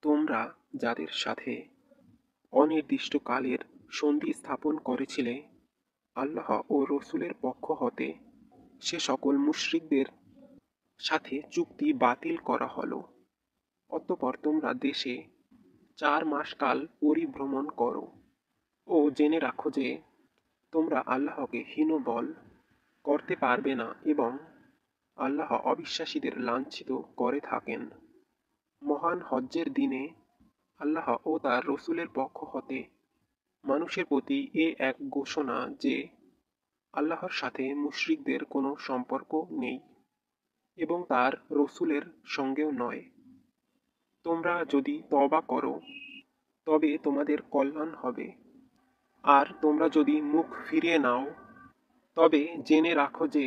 তোমরা যাদের সাথে অনির্দিষ্টকালের সন্ধি স্থাপন করেছিলে আল্লাহ ও রসূলের পক্ষ হতে, সে সকল মুশরিকদের সাথে চুক্তি বাতিল করা হলো। অতঃপর তোমরা দেশে 4 মাস কাল পরিভ্রমণ করো ও জেনে রাখো যে তোমরা আল্লাহকে হীনবল করতে পারবে না এবং আল্লাহ অবিশ্বাসীদের লাঞ্ছিত করে থাকেন। মহান হজ্জের দিনে আল্লাহ ও তার রসূলের পক্ষ হতে মানুষের প্রতি এ এক ঘোষণা যে আল্লাহর সাথে মুশরিকদের কোনো সম্পর্ক নেই এবং তার রসূলের সঙ্গেও নয়। তোমরা যদি তওবা করো তবে তোমাদের কল্যাণ হবে, আর তোমরা যদি মুখ ফিরিয়ে নাও তবে জেনে রাখো যে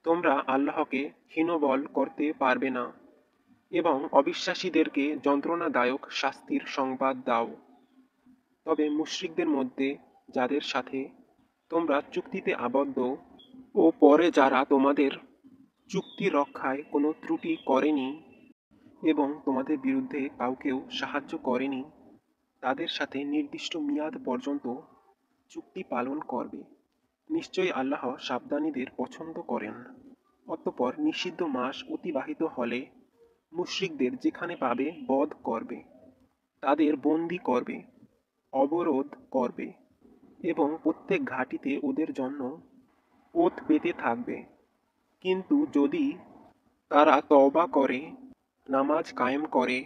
তোমরা আল্লাহকে হীনবল করতে পারবে না এবং অবিশ্বাসীদেরকে যন্ত্রণাদায়ক শাস্তির সংবাদ দাও। তবে মুশরিকদের মধ্যে যাদের সাথে তোমরা চুক্তিতে আবদ্ধ ও পরে যারা তোমাদের চুক্তি রক্ষায় কোনো ত্রুটি করেনি এবং তোমাদের বিরুদ্ধে কাউকেও সাহায্য করেনি, তাদের সাথে নির্দিষ্ট মেয়াদ পর্যন্ত চুক্তি পালন করবে। নিশ্চয়ই আল্লাহ সাবধানীদের পছন্দ করেন। অতঃপর নিষিদ্ধ মাস অতিবাহিত হলে মুশরিকদের যেখানে পাবে বধ করবে, তাদের বন্দী করবে, অবরোধ করবে এবং প্রত্যেক ঘাঁটিতে ওদের জন্য ওত পেতে থাকবে। কিন্তু যদি তারা তওবা করে, নামাজ কায়েম করে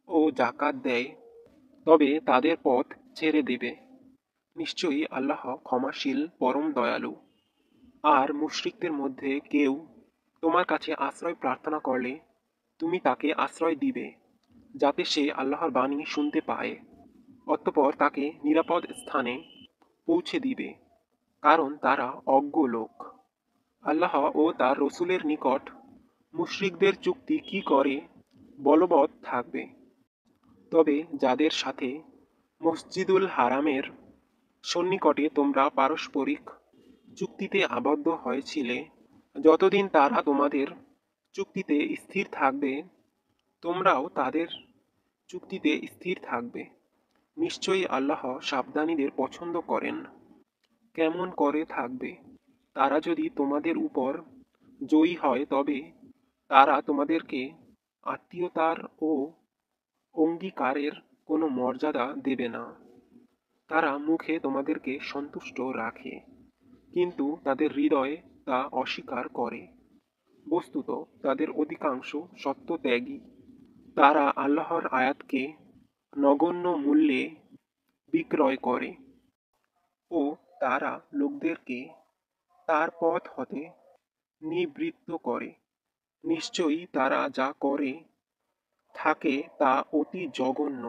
ও যাকাত দেয় তবে তাদের পথ ছেড়ে দেবে। নিশ্চয়ই আল্লাহ ক্ষমাশীল পরম দয়ালু। আর মুশরিকদের মধ্যে কেউ তোমার কাছে আশ্রয় প্রার্থনা করলে তুমি তাকে আশ্রয় দিবে, যাতে সে আল্লাহর বাণী শুনতে পায়। অতঃপর তাকে নিরাপদ স্থানে পৌঁছে দিবে, কারণ তারা অজ্ঞ লোক। আল্লাহ ও তার রসূলের নিকট মুশরিকদের চুক্তি কি করে বলবৎ থাকবে। তবে যাদের সাথে মসজিদুল হারামের সন্নিকটে তোমরা পারস্পরিক চুক্তিতে আবদ্ধ হয়েছিলে, যতদিন তারা তোমাদের চুক্তিতে স্থির থাকবে তোমরাও তাদের চুক্তিতে স্থির থাকবে। নিশ্চয়ই আল্লাহ সাবধানীদের পছন্দ করেন। কেমন করে থাকবে? তারা যদি তোমাদের উপর জয়ী হয় তবে তারা তোমাদেরকে আত্মীয়তার ও অঙ্গীকারের কোনো মর্যাদা দেবে না। তারা মুখে তোমাদেরকে সন্তুষ্ট রাখে, কিন্তু তাদের হৃদয়ে তা অস্বীকার করে। বস্তুত তাদের অধিকাংশ সত্যত্যাগী। তারা আল্লাহর আয়াতকে নগণ্য মূল্যে বিক্রয় করে ও তারা লোকদেরকে তার পথ হতে নিবৃত্ত করে। নিশ্চয়ই তারা যা করে থাকে তা অতি জঘন্য।